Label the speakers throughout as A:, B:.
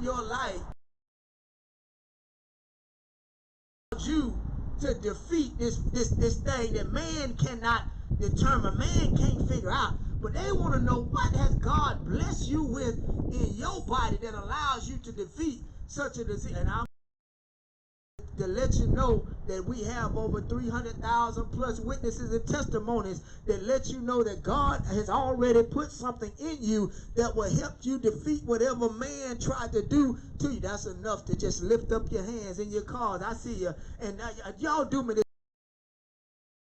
A: your life you to defeat this thing that man cannot determine, man can't figure out. But they want to know, what has God blessed you with in your body that allows you to defeat such a disease? And I'm to let you know that we have over 300,000 plus witnesses and testimonies that let you know that God has already put something in you that will help you defeat whatever man tried to do to you. That's enough to just lift up your hands in your cars. I see you. And y'all do me this.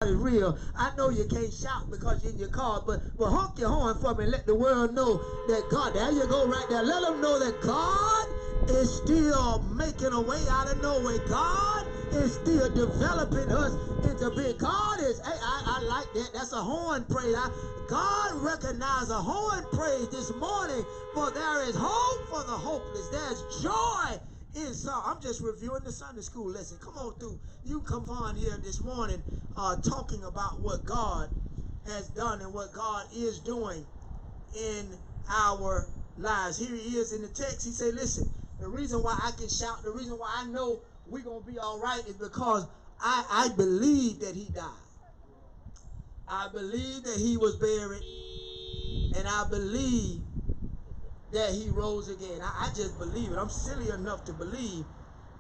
A: Is real. I know you can't shout because you're in your car, but honk your horn for me and let the world know that God, there you go right there. Let them know that God is still making a way out of no way. God is still developing us into being. God is, hey, I like that. That's a horn praise. God recognized a horn praise this morning, for there is hope for the hopeless. There's joy in song. I'm just reviewing the Sunday school lesson. Come on through. You come on here this morning talking about what God has done and what God is doing in our lives. Here he is in the text. He said, listen, the reason why I can shout, the reason why I know we're going to be all right is because I believe that he died. I believe that he was buried, and I believe that he rose again. I just believe it. I'm silly enough to believe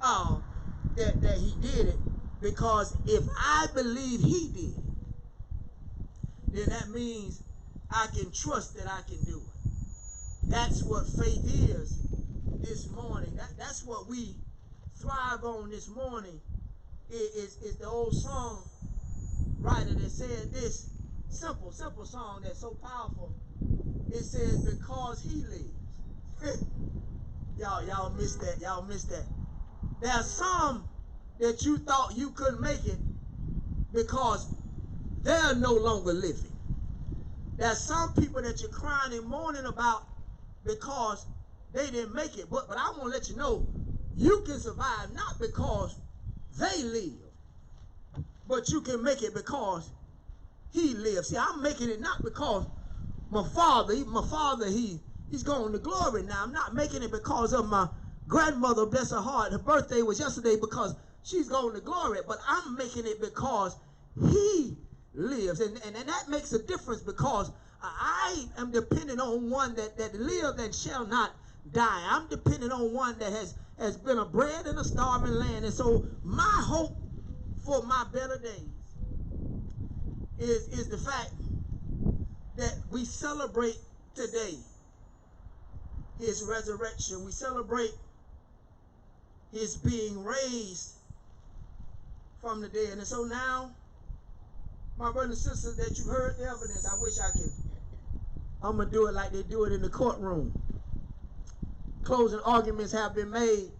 A: that he did it, because if I believe he did it, then that means I can trust that I can do it. That's what faith is this morning. That's what we thrive on this morning. Is the old song writer that said this simple song that's so powerful. It says, because he lives. Y'all missed that. Y'all missed that. There's some that you thought you couldn't make it because they're no longer living. There's some people that you're crying and mourning about because they didn't make it. But I want to let you know, you can survive not because they live, but you can make it because he lives. See, I'm making it not because my father, he's going to glory now. I'm not making it because of my grandmother, bless her heart. Her birthday was yesterday because she's going to glory. But I'm making it because he lives. And that makes a difference, because I am dependent on one that lives and shall not die. I'm dependent on one that has been a bread in a starving land. And so my hope for my better days is the fact that we celebrate today his resurrection. We celebrate his being raised from the dead. And so now, my brothers and sisters, that you heard the evidence, I wish I'm going to do it like they do it in the courtroom. Closing arguments have been made,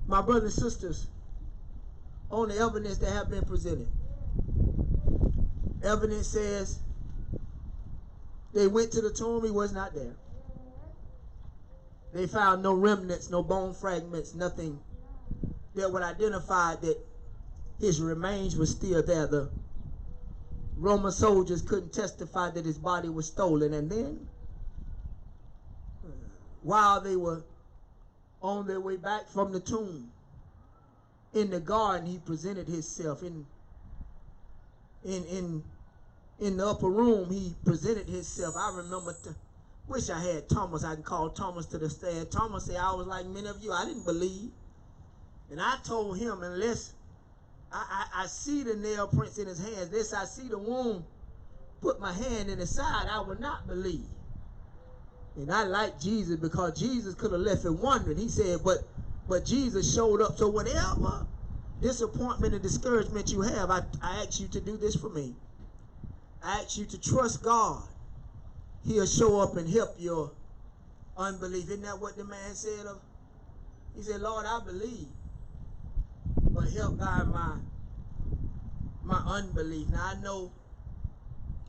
A: my brothers and sisters, on the evidence that have been presented. Evidence says they went to the tomb, he was not there. They found no remnants, no bone fragments, nothing that would identify that his remains were still there. The Roman soldiers couldn't testify that his body was stolen. And then, while they were on their way back from the tomb, in the garden, he presented himself. In the upper room, he presented himself. I remember, wish I had Thomas. I can call Thomas to the stand. Thomas said, I was like many of you. I didn't believe. And I told him, unless I see the nail prints in his hands, unless I see the wound, put my hand in his side, I would not believe. And I like Jesus, because Jesus could have left it wondering. He said, but Jesus showed up. So whatever disappointment and discouragement you have, I ask you to do this for me. I ask you to trust God. He'll show up and help your unbelief. Isn't that what the man said? He said, Lord, I believe, but help guide my unbelief. Now, I know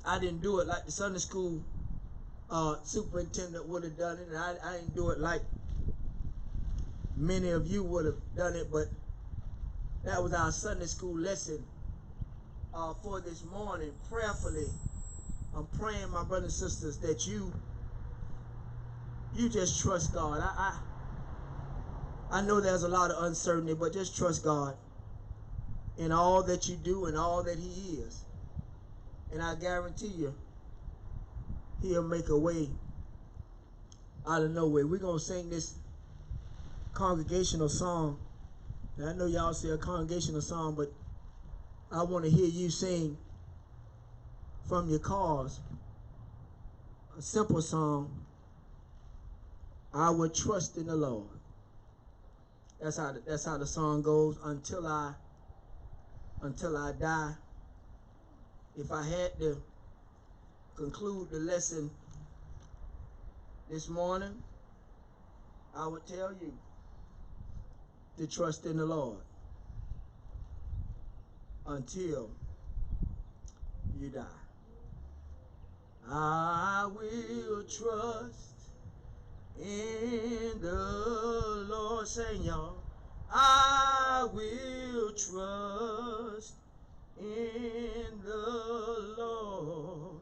A: I didn't do it like the Sunday school superintendent would have done it, and I didn't do it like many of you would have done it, but that was our Sunday school lesson for this morning. Prayerfully, I'm praying, my brothers and sisters, that you just trust God. I know there's a lot of uncertainty, but just trust God in all that you do and all that He is. And I guarantee you, He'll make a way out of nowhere. We're going to sing this congregational song. And I know y'all say a congregational song, but I want to hear you sing from your cars. A simple song. I will trust in the Lord. That's how the song goes. Until I die. If I had to conclude the lesson this morning, I would tell you to trust in the Lord until you die. I will trust in the Lord. Sing, y'all. I will trust in the Lord.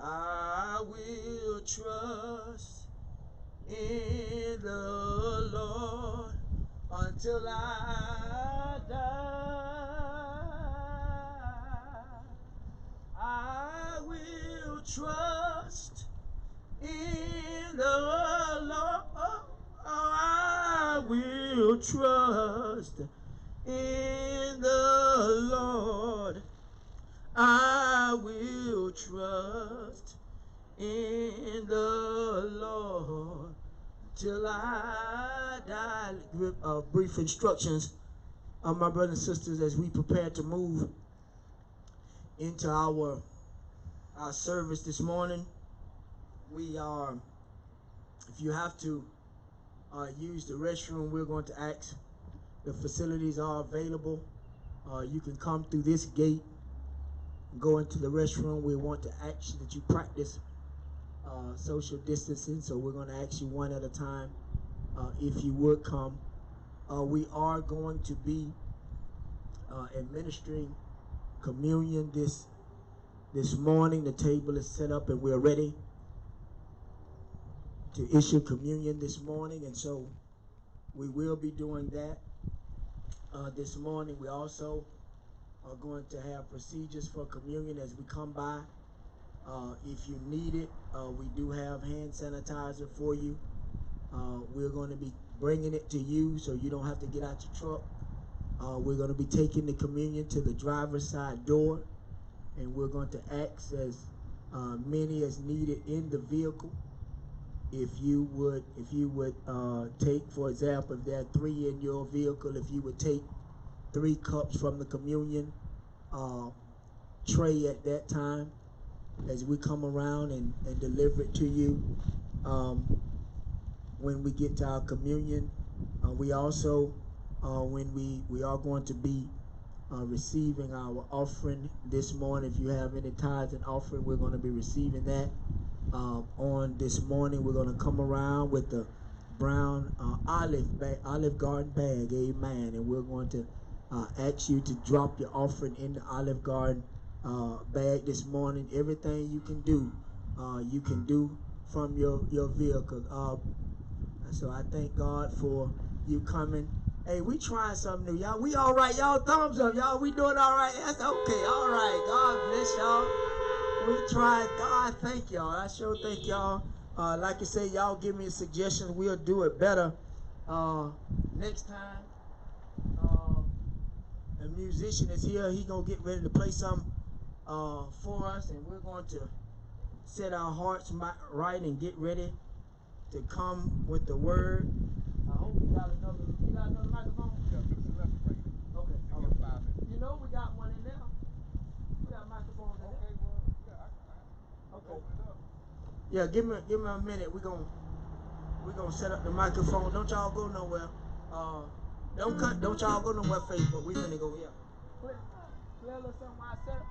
A: I will trust in the Lord until I die. I will trust in the Lord. I will trust in the Lord. I will trust in the Lord till I die. Brief instructions, my brothers and sisters, as we prepare to move into our service this morning. We are, if you have to use the restroom, we're going to ask. The facilities are available. You can come through this gate, go into the restroom. We want to ask that you practice social distancing, so we're going to ask you one at a time if you would come. We are going to be administering communion this morning. The table is set up and we're ready to issue communion this morning, and so we will be doing that this morning. We also are going to have procedures for communion as we come by. If you need it, we do have hand sanitizer for you. We're going to be bringing it to you so you don't have to get out your truck. We're going to be taking the communion to the driver's side door, and we're going to ask as many as needed in the vehicle. If you would take, for example, if there are 3 in your vehicle, if you would take 3 cups from the communion tray at that time as we come around and deliver it to you when we get to our communion. We also, when we are going to be receiving our offering this morning. If you have any tithes and offering, we're going to be receiving that on this morning. We're going to come around with the brown Olive Garden bag, amen, and we're going to ask you to drop your offering in the Olive Garden bag this morning. Everything you can do from your vehicle. So I thank God for you coming. Hey, we trying something new, y'all. We all right, y'all. Thumbs up, y'all. We doing all right. That's okay. All right. God bless y'all. We tried. God, thank y'all. I sure thank y'all. Like I say, y'all give me a suggestion. We'll do it better next time. The musician is here. He gonna get ready to play something for us, and we're going to set our hearts right and get ready to come with the word. I hope you got another microphone? Yeah, left right. Okay. You know we got one in there. We got microphones in there. Okay. Yeah, give me a minute. We're gonna set up the microphone. Don't y'all go nowhere. Don't y'all go nowhere, Facebook. We finna go here. Play a little something I said.